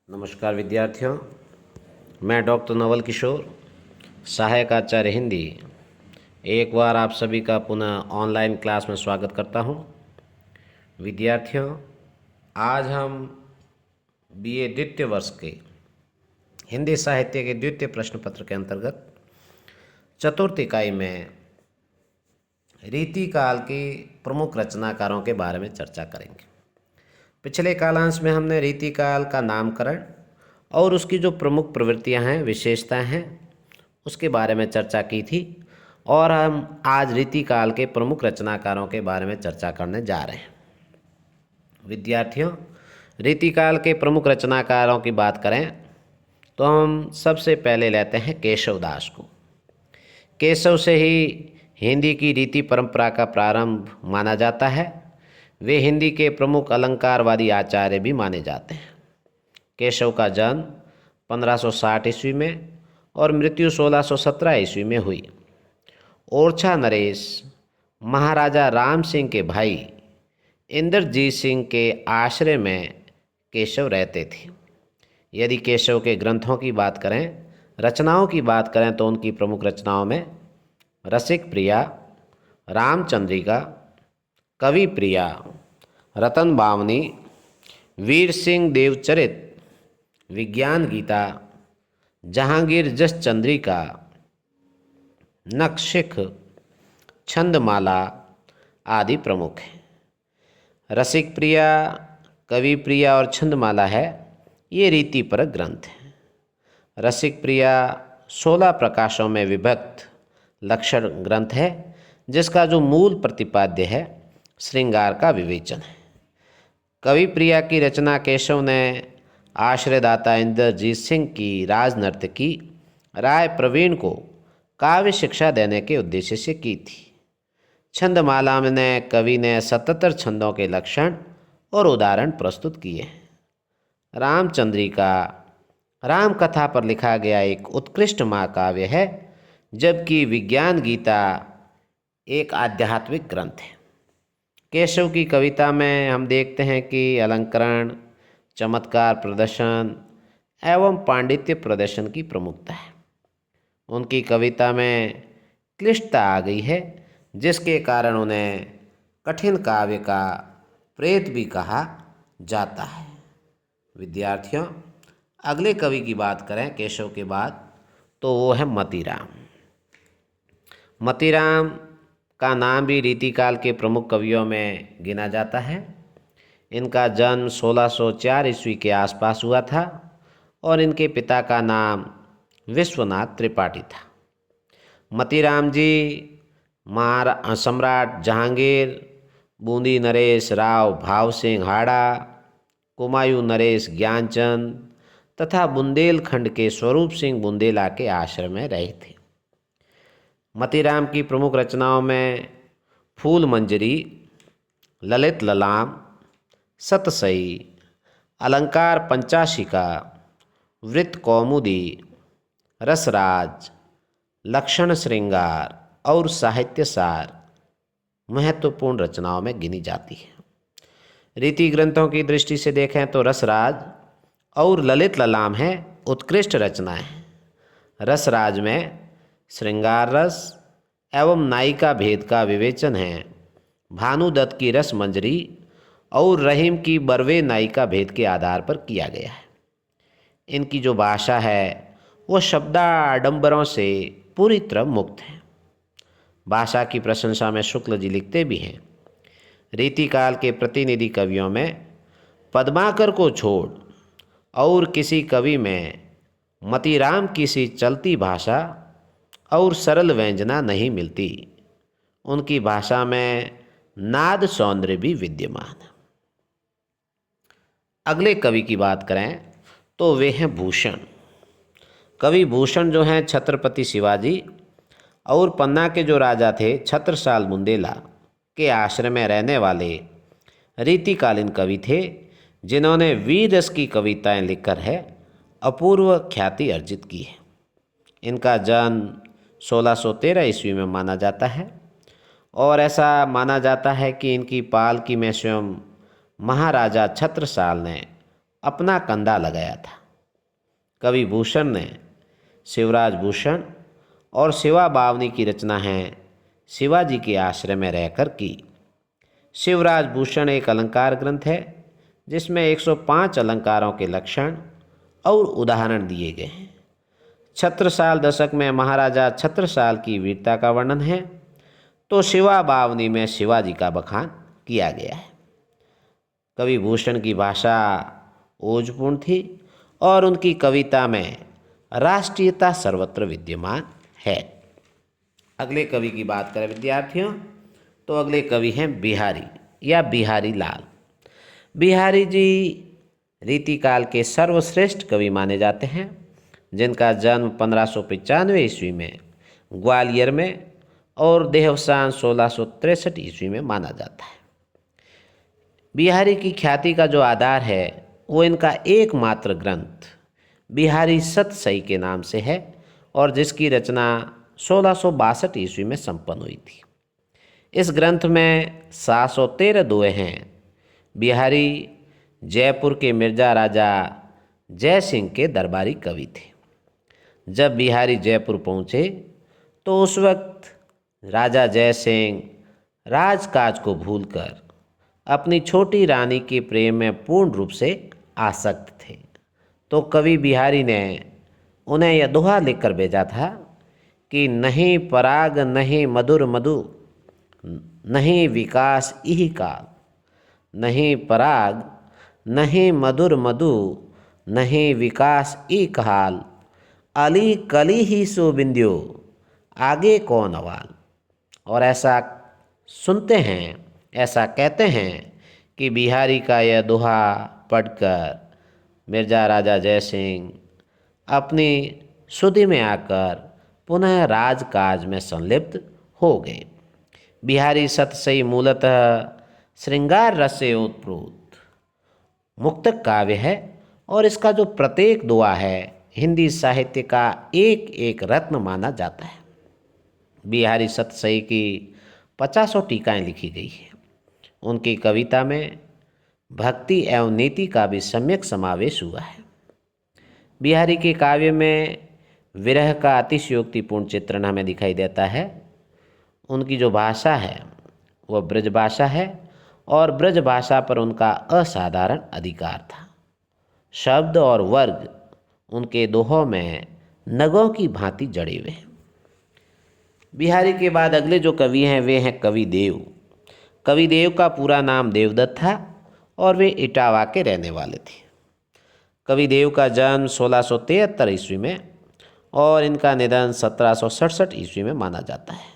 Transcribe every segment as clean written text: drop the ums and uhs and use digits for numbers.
नमस्कार विद्यार्थियों, मैं डॉक्टर नवल किशोर, सहायक आचार्य हिंदी, एक बार आप सभी का पुनः ऑनलाइन क्लास में स्वागत करता हूं। विद्यार्थियों, आज हम बीए द्वितीय वर्ष के हिंदी साहित्य के द्वितीय प्रश्न पत्र के अंतर्गत चतुर्थ इकाई में रीतिकाल की प्रमुख रचनाकारों के बारे में चर्चा करेंगे। पिछले कालांश में हमने रीतिकाल का नामकरण और उसकी जो प्रमुख प्रवृत्तियां हैं, विशेषताएं हैं, उसके बारे में चर्चा की थी और हम आज रीतिकाल के प्रमुख रचनाकारों के बारे में चर्चा करने जा रहे हैं। विद्यार्थियों, रीतिकाल के प्रमुख रचनाकारों की बात करें तो हम सबसे पहले लेते हैं केशवदास को। केशव से ही हिंदी की रीति परंपरा का प्रारंभ माना जाता है। वे हिंदी के प्रमुख अलंकारवादी आचार्य भी माने जाते हैं। केशव का जन्म 1560 ईस्वी में और मृत्यु 1617 ईस्वी में हुई। ओरछा नरेश महाराजा राम सिंह के भाई इंद्रजीत सिंह के आश्रय में केशव रहते थे। यदि केशव के ग्रंथों की बात करें, रचनाओं की बात करें तो उनकी प्रमुख रचनाओं में रसिक प्रिया, रामचंद्रिका, कवि प्रिया, रतन बावनी, वीर सिंह देवचरित, विज्ञान गीता, जहांगीर जस चंद्रिका, नखशिख, छंदमाला आदि प्रमुख हैं। रसिक प्रिया, कवि प्रिया और छंदमाला है, ये रीतिपरक ग्रंथ हैं। रसिक प्रिया 16 प्रकाशों में विभक्त लक्षण ग्रंथ है, जिसका जो मूल प्रतिपाद्य है श्रृंगार का विवेचन है। कवि प्रिया की रचना केशव ने आश्रयदाता इंद्रजीत सिंह की राजनर्तकी राय प्रवीण को काव्य शिक्षा देने के उद्देश्य से की थी। छंदमाला में कवि ने 77 छंदों के लक्षण और उदाहरण प्रस्तुत किए हैं। रामचंद्रिका राम कथा पर लिखा गया एक उत्कृष्ट महाकाव्य है, जबकि विज्ञान गीता एक आध्यात्मिक ग्रंथ है। केशव की कविता में हम देखते हैं कि अलंकरण, चमत्कार प्रदर्शन एवं पांडित्य प्रदर्शन की प्रमुखता है। उनकी कविता में क्लिष्टता आ गई है, जिसके कारण उन्हें कठिन काव्य का प्रेत भी कहा जाता है। विद्यार्थियों, अगले कवि की बात करें केशव के बाद तो वो है मतीराम। मतीराम का नाम भी रीतिकाल के प्रमुख कवियों में गिना जाता है। इनका जन्म 1604 ईस्वी के आसपास हुआ था और इनके पिता का नाम विश्वनाथ त्रिपाठी था। मतीराम जी सम्राट जहांगीर, बूंदी नरेश राव भाव सिंह हाड़ा, कुमायूं नरेश ज्ञानचंद तथा बुंदेलखंड के स्वरूप सिंह बुंदेला के आश्रम में रहे थे। मतीराम की प्रमुख रचनाओं में फूल मंजरी, ललित ललाम, सतसई, अलंकार पंचाशिका, वृत्त कौमुदी, रसराज, लक्षण श्रृंगार और साहित्य सार महत्वपूर्ण रचनाओं में गिनी जाती है। रीति ग्रंथों की दृष्टि से देखें तो रसराज और ललित ललाम है उत्कृष्ट रचनाएं। रसराज में श्रृंगार रस एवं नायिका भेद का विवेचन है। भानुदत्त की रस मंजरी और रहीम की बरवे नायिका भेद के आधार पर किया गया है। इनकी जो भाषा है वो शब्दाडंबरों से पूरी तरह मुक्त है। भाषा की प्रशंसा में शुक्ल जी लिखते भी हैं, रीतिकाल के प्रतिनिधि कवियों में पद्माकर को छोड़ और किसी कवि में मतीराम की सी चलती भाषा और सरल व्यंजना नहीं मिलती। उनकी भाषा में नाद सौंदर्य भी विद्यमान है। अगले कवि की बात करें तो वे हैं भूषण। कवि भूषण जो हैं छत्रपति शिवाजी और पन्ना के जो राजा थे छत्रसाल बुंदेला के आश्रय में रहने वाले रीतिकालीन कवि थे, जिन्होंने वीर रस की कविताएं लिखकर है अपूर्व ख्याति अर्जित की है। इनका जन्म 1613 ईस्वी में माना जाता है और ऐसा माना जाता है कि इनकी पालकी में स्वयं महाराजा छत्रसाल ने अपना कंधा लगाया था। कवि भूषण ने शिवराज भूषण और शिवा बावनी की रचना है शिवाजी के आश्रय में रहकर की। शिवराज भूषण एक अलंकार ग्रंथ है जिसमें 105 अलंकारों के लक्षण और उदाहरण दिए गए हैं। छत्रसाल दशक में महाराजा छत्रसाल की वीरता का वर्णन है, तो शिवा बावनी में शिवाजी का बखान किया गया है। कवि भूषण की भाषा ओजपूर्ण थी और उनकी कविता में राष्ट्रीयता सर्वत्र विद्यमान है। अगले कवि की बात करें विद्यार्थियों, तो अगले कवि हैं बिहारी या बिहारी लाल। बिहारी जी रीतिकाल के सर्वश्रेष्ठ कवि माने जाते हैं, जिनका जन्म 1595 ईस्वी में ग्वालियर में और देहावसान 1663 ईस्वी में माना जाता है। बिहारी की ख्याति का जो आधार है वो इनका एकमात्र ग्रंथ बिहारी सतसई के नाम से है और जिसकी रचना 1662 ईस्वी में संपन्न हुई थी। इस ग्रंथ में 713 दोहे हैं। बिहारी जयपुर के मिर्जा राजा जय सिंह के दरबारी कवि थे। जब बिहारी जयपुर पहुँचे तो उस वक्त राजा जय सिंह राजकाज को भूलकर अपनी छोटी रानी के प्रेम में पूर्ण रूप से आसक्त थे। तो कवि बिहारी ने उन्हें यह दोहा लिखकर भेजा था कि नहीं पराग नहीं मधुर मधु, नहीं विकास इहि काल, नहीं पराग नहीं मधुर मधु, नहीं विकास ई काल, अली कली ही सो बिंद्यो, आगे कौन अवाल। और ऐसा सुनते हैं, ऐसा कहते हैं कि बिहारी का यह दोहा पढ़कर मिर्जा राजा जय सिंह अपनी सुधि में आकर पुनः राजकाज में संलिप्त हो गए। बिहारी सतसई मूलतः श्रृंगार रस से ओतप्रोत मुक्तक काव्य है और इसका जो प्रत्येक दोहा है हिंदी साहित्य का एक एक रत्न माना जाता है। बिहारी सतसई की 50 टीकाएँ लिखी गई है। उनकी कविता में भक्ति एवं नीति का भी सम्यक समावेश हुआ है। बिहारी के काव्य में विरह का अतिशयोक्तिपूर्ण चित्रण हमें दिखाई देता है। उनकी जो भाषा है वह ब्रज भाषा है और ब्रज भाषा पर उनका असाधारण अधिकार था। शब्द और वर्ग उनके दोहों में नगों की भांति जड़े हुए हैं। बिहारी के बाद अगले जो कवि हैं वे हैं कवि देव। कवि देव का पूरा नाम देवदत्त था और वे इटावा के रहने वाले थे। कवि देव का जन्म 1673 ईस्वी में और इनका निधन 1767 ईस्वी में माना जाता है।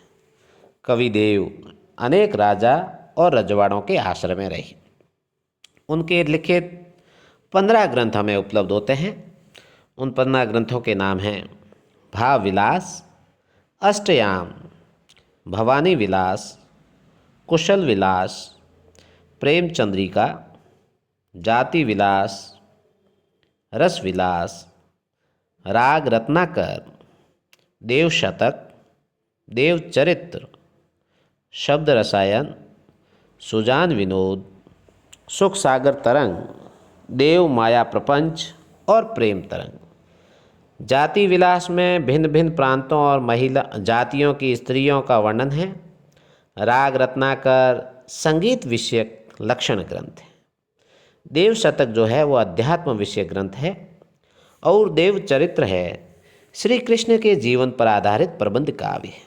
कवि देव अनेक राजा और रजवाड़ों के आश्रय में रहे। उनके लिखित 15 ग्रंथ हमें उपलब्ध होते हैं। उन 15 ग्रंथों के नाम हैं भाव विलास, अष्टयाम, भवानी विलास, कुशल विलास, प्रेम चंद्रिका, जाति विलास, रस विलास, राग रत्नाकर, देव शतक, देव चरित्र, शब्द रसायन, सुजान विनोद, सुख सागर तरंग, देव माया प्रपंच और प्रेम तरंग। जाति विलास में भिन्न भिन्न प्रांतों और महिला जातियों की स्त्रियों का वर्णन है। राग रत्नाकर संगीत विषयक लक्षण ग्रंथ है। देव शतक जो है वो अध्यात्म विषय ग्रंथ है और देव चरित्र है श्री कृष्ण के जीवन पर आधारित प्रबंध काव्य है।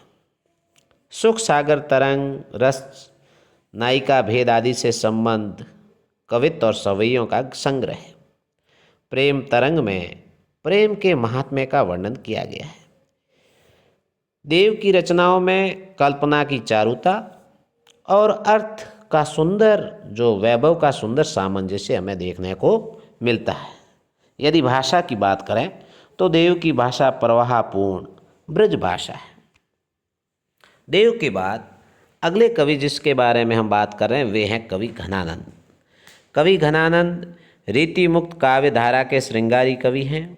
सुख सागर तरंग रस नायिका भेद आदि से संबंध कवित्व और सवैयों का संग्रह है। प्रेम तरंग में प्रेम के महात्म्य का वर्णन किया गया है। देव की रचनाओं में कल्पना की चारुता और अर्थ का सुंदर जो वैभव का सुंदर सामंजस्य हमें देखने को मिलता है। यदि भाषा की बात करें तो देव की भाषा प्रवाहपूर्ण ब्रज भाषा है। देव के बाद अगले कवि जिसके बारे में हम बात कर रहे हैं वे हैं कवि घनानंद। कवि घनानंद रीति मुक्त काव्य धारा के श्रृंगारी कवि हैं,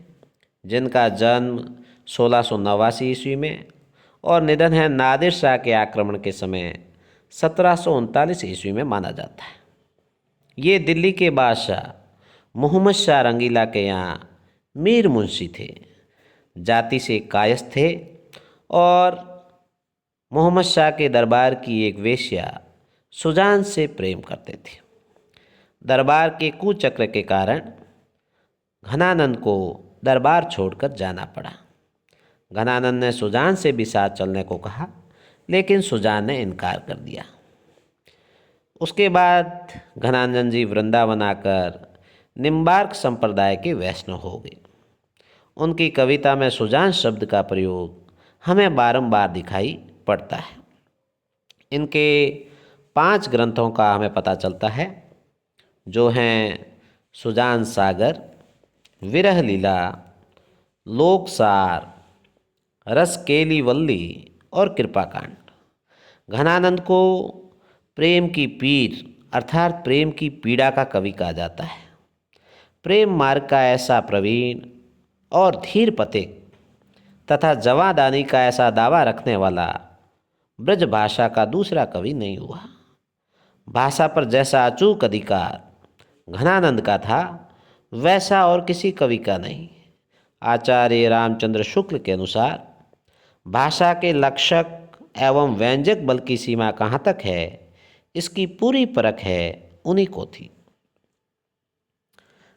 जिनका जन्म 1689 ईस्वी में और निधन है नादिर शाह के आक्रमण के समय 1739 ईस्वी में माना जाता है। ये दिल्ली के बादशाह मोहम्मद शाह रंगीला के यहाँ मीर मुंशी थे, जाति से कायस्थ थे और मोहम्मद शाह के दरबार की एक वेश्या सुजान से प्रेम करते थे। दरबार के कुचक्र के कारण घनानंद को दरबार छोड़कर जाना पड़ा। घनानंद ने सुजान से भी साथ चलने को कहा, लेकिन सुजान ने इनकार कर दिया। उसके बाद घनानंद जी वृंदावन आकर निम्बार्क संप्रदाय के वैष्णव हो गए। उनकी कविता में सुजान शब्द का प्रयोग हमें बारंबार दिखाई पड़ता है। इनके 5 ग्रंथों का हमें पता चलता है, जो हैं सुजान सागर, विरह लीला, लोकसार, रसकेली वल्ली और कृपाकांड। घनानंद को प्रेम की पीर अर्थात प्रेम की पीड़ा का कवि कहा जाता है। प्रेम मार्ग का ऐसा प्रवीण और धीर पथिक तथा जवादानी का ऐसा दावा रखने वाला ब्रज भाषा का दूसरा कवि नहीं हुआ। भाषा पर जैसा अचूक अधिकार घनानंद का था, वैसा और किसी कवि का नहीं। आचार्य रामचंद्र शुक्ल के अनुसार भाषा के लक्षक एवं व्यंजक बल की सीमा कहाँ तक है, इसकी पूरी परख है उन्हीं को थी।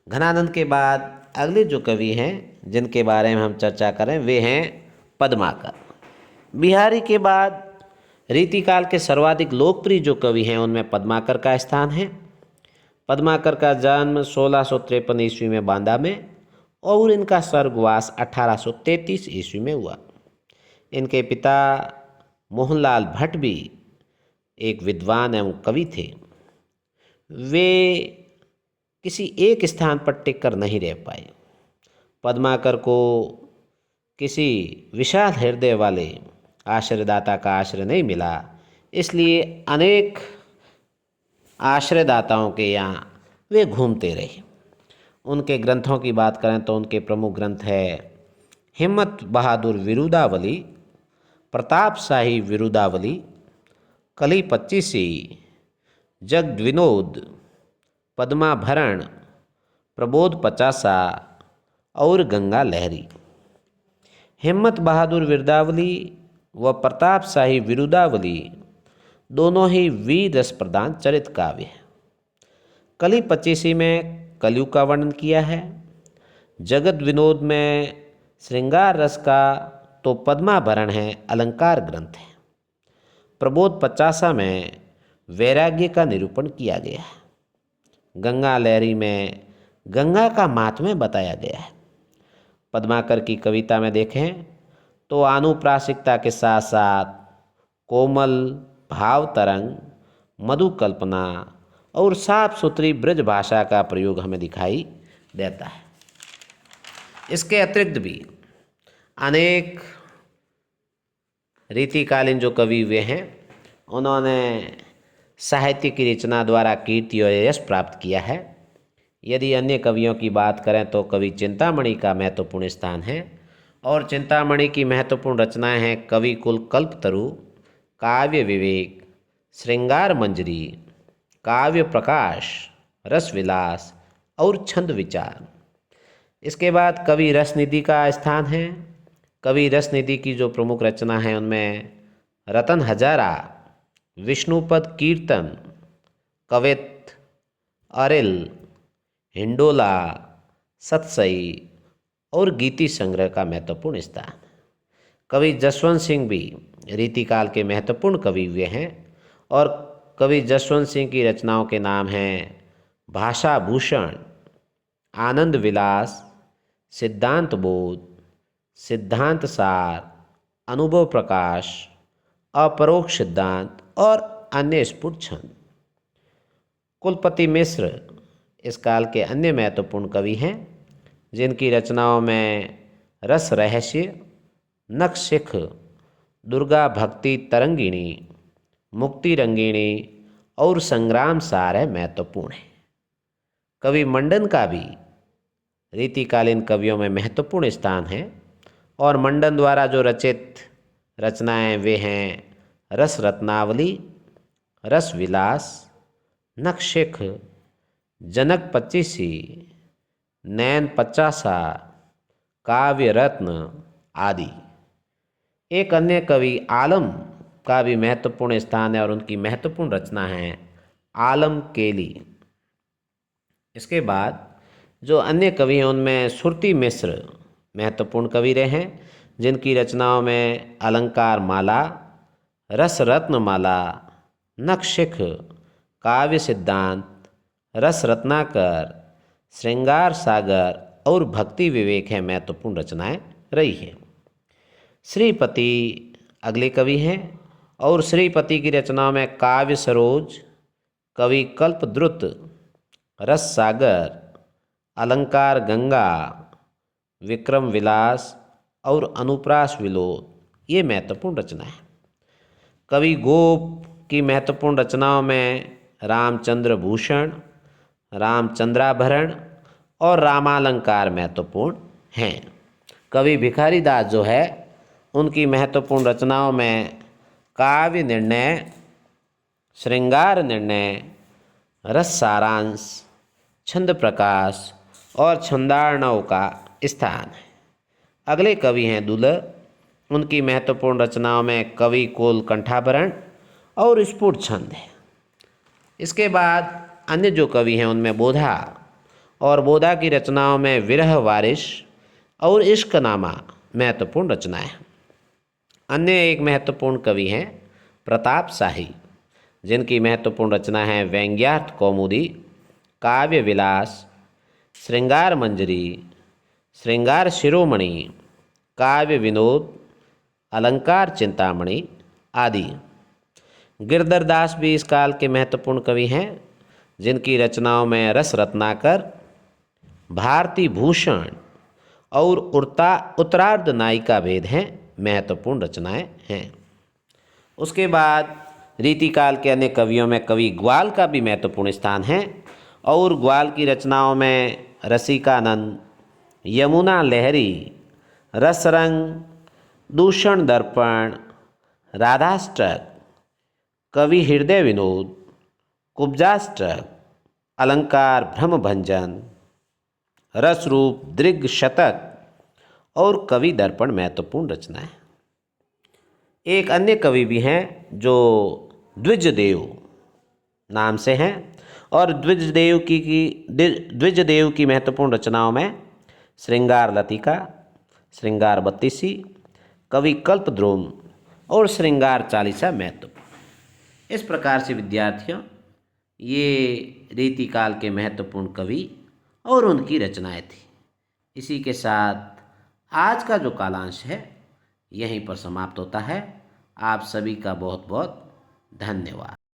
घनानंद के बाद अगले जो कवि हैं जिनके बारे में हम चर्चा करें, वे हैं पद्माकर। बिहारी के बाद रीतिकाल के सर्वाधिक लोकप्रिय जो कवि हैं उनमें पद्माकर का स्थान है। पद्माकर का जन्म 1653 ईस्वी में बांदा में और इनका स्वर्गवास 1833 ईस्वी में हुआ। इनके पिता मोहनलाल भट्ट भी एक विद्वान एवं कवि थे। वे किसी एक स्थान पर टिक कर नहीं रह पाए। पद्माकर को किसी विशाल हृदय वाले आश्रयदाता का आश्रय नहीं मिला, इसलिए अनेक आश्रयदाताओं के यहाँ वे घूमते रहे। उनके ग्रंथों की बात करें तो उनके प्रमुख ग्रंथ है हिम्मत बहादुर विरुदावली, प्रताप शाही विरुदावली, कली पच्चीसी, जग विनोद, पद्माभरण, प्रबोध पचासा और गंगा लहरी। हिम्मत बहादुर विरुदावली व प्रताप शाही विरुदावली दोनों ही वीर रस प्रधान चरित काव्य हैं। कली पच्चीसी में कलयुग का वर्णन किया है। जगत विनोद में श्रृंगार रस का तो पद्माभरण है अलंकार ग्रंथ है। प्रबोध पचासा में वैराग्य का निरूपण किया गया है। गंगा लहरी में गंगा का माहात्म्य बताया गया है। पद्माकर की कविता में देखें तो आनुप्रासिकता के साथ साथ कोमल भाव तरंग, मधु कल्पना और साफ सुथरी ब्रज भाषा का प्रयोग हमें दिखाई देता है। इसके अतिरिक्त भी अनेक रीतिकालीन जो कवि हुए हैं, उन्होंने साहित्य की रचना द्वारा कीर्ति और यश प्राप्त किया है। यदि अन्य कवियों की बात करें तो कवि चिंतामणि का महत्वपूर्ण स्थान है और चिंतामणि की महत्वपूर्ण रचनाएं हैं कवि कुल कल्पतरु, काव्य विवेक, श्रृंगार मंजरी, काव्य प्रकाश, रस विलास और छंद विचार। इसके बाद कवि रसनिधि का स्थान है। कवि रसनिधि की जो प्रमुख रचना है उनमें रतन हजारा, विष्णुपद कीर्तन, कवित, अरिल, हिंडोला, सतसई और गीति संग्रह का महत्वपूर्ण स्थान। कवि जसवंत सिंह भी रीतिकाल के महत्वपूर्ण कवि हुए हैं और कवि जसवंत सिंह की रचनाओं के नाम हैं भाषा भूषण, आनंद विलास, सिद्धांत बोध, सिद्धांत सार, अनुभव प्रकाश, अपरोक्ष सिद्धांत और अन्य स्फुट छंद। कुलपति मिश्र इस काल के अन्य महत्वपूर्ण कवि हैं जिनकी रचनाओं में रस रहस्य, नखशिख, दुर्गा भक्ति तरंगिणी, मुक्ति रंगिणी और संग्राम सार है महत्वपूर्ण है। कवि मंडन का भी रीतिकालीन कवियों में महत्वपूर्ण स्थान है और मंडन द्वारा जो रचित रचनाएं वे हैं रस रत्नावली, रस विलास, नखशिख, जनक पच्चीसी, नैन पचासा, काव्य रत्न आदि। एक अन्य कवि आलम का भी महत्वपूर्ण स्थान है और उनकी महत्वपूर्ण रचना है आलम केली। इसके बाद जो अन्य कवि हैं उनमें सुरती मिश्र महत्वपूर्ण कवि रहे हैं, जिनकी रचनाओं में अलंकार माला, रस रत्न माला, नखशिख, काव्य सिद्धांत, रस रत्नाकर, श्रृंगार सागर और भक्ति विवेक है महत्वपूर्ण रचनाएं रही हैं। श्रीपति अगले कवि हैं और श्रीपति की रचनाओं में काव्य सरोज, कवि कल्पद्रुत, रस सागर, अलंकार गंगा, विक्रम विलास और अनुप्रास विलोद ये महत्वपूर्ण रचना है। कवि गोप की महत्वपूर्ण रचनाओं में रामचंद्र भूषण, रामचंद्राभरण और रामालंकार महत्वपूर्ण हैं। कवि भिखारी दास जो है उनकी महत्वपूर्ण रचनाओं में काव्य निर्णय, श्रृंगार निर्णय, रस सारांश, छंद प्रकाश और छंदार्णव का स्थान है। अगले कवि हैं दुलह, उनकी महत्वपूर्ण रचनाओं में कवि कोल कंठाभरण और स्फुट छंद है। इसके बाद अन्य जो कवि हैं उनमें बोधा, और बोधा की रचनाओं में विरह वारिश और इश्कनामा महत्वपूर्ण रचनाएं। अन्य एक महत्वपूर्ण कवि हैं प्रताप शाही, जिनकी महत्वपूर्ण रचना है व्यंग्यार्थ कौमुदी, काव्य विलास, श्रृंगार मंजरी, श्रृंगार शिरोमणि, काव्य विनोद, अलंकार चिंतामणि आदि। गिरधर दास भी इस काल के महत्वपूर्ण कवि हैं, जिनकी रचनाओं में रस रत्नाकर, भारती भूषण और उत्तरार्ध नायिका भेद हैं महत्वपूर्ण रचनाएं हैं। उसके बाद रीतिकाल के अन्य कवियों में कवि ग्वाल का भी महत्वपूर्ण स्थान है और ग्वाल की रचनाओं में रसिकानंद, यमुना लहरी, रसरंग, दूषण दर्पण, राधाष्टक, कवि हृदय विनोद, कुब्जाष्टक, अलंकार भ्रमभंजन, रसरूप दृग शतक और कवि दर्पण महत्वपूर्ण रचना है। एक अन्य कवि भी हैं जो द्विजदेव नाम से हैं और द्विजदेव की महत्वपूर्ण रचनाओं में श्रृंगार लतिका, श्रृंगार बत्तीसी, कवि कल्पद्रुम और श्रृंगार चालीसा महत्वपूर्ण। इस प्रकार से विद्यार्थियों ये रीतिकाल के महत्वपूर्ण कवि और उनकी रचनाएं थी। इसी के साथ आज का जो कालांश है यहीं पर समाप्त होता है। आप सभी का बहुत बहुत धन्यवाद।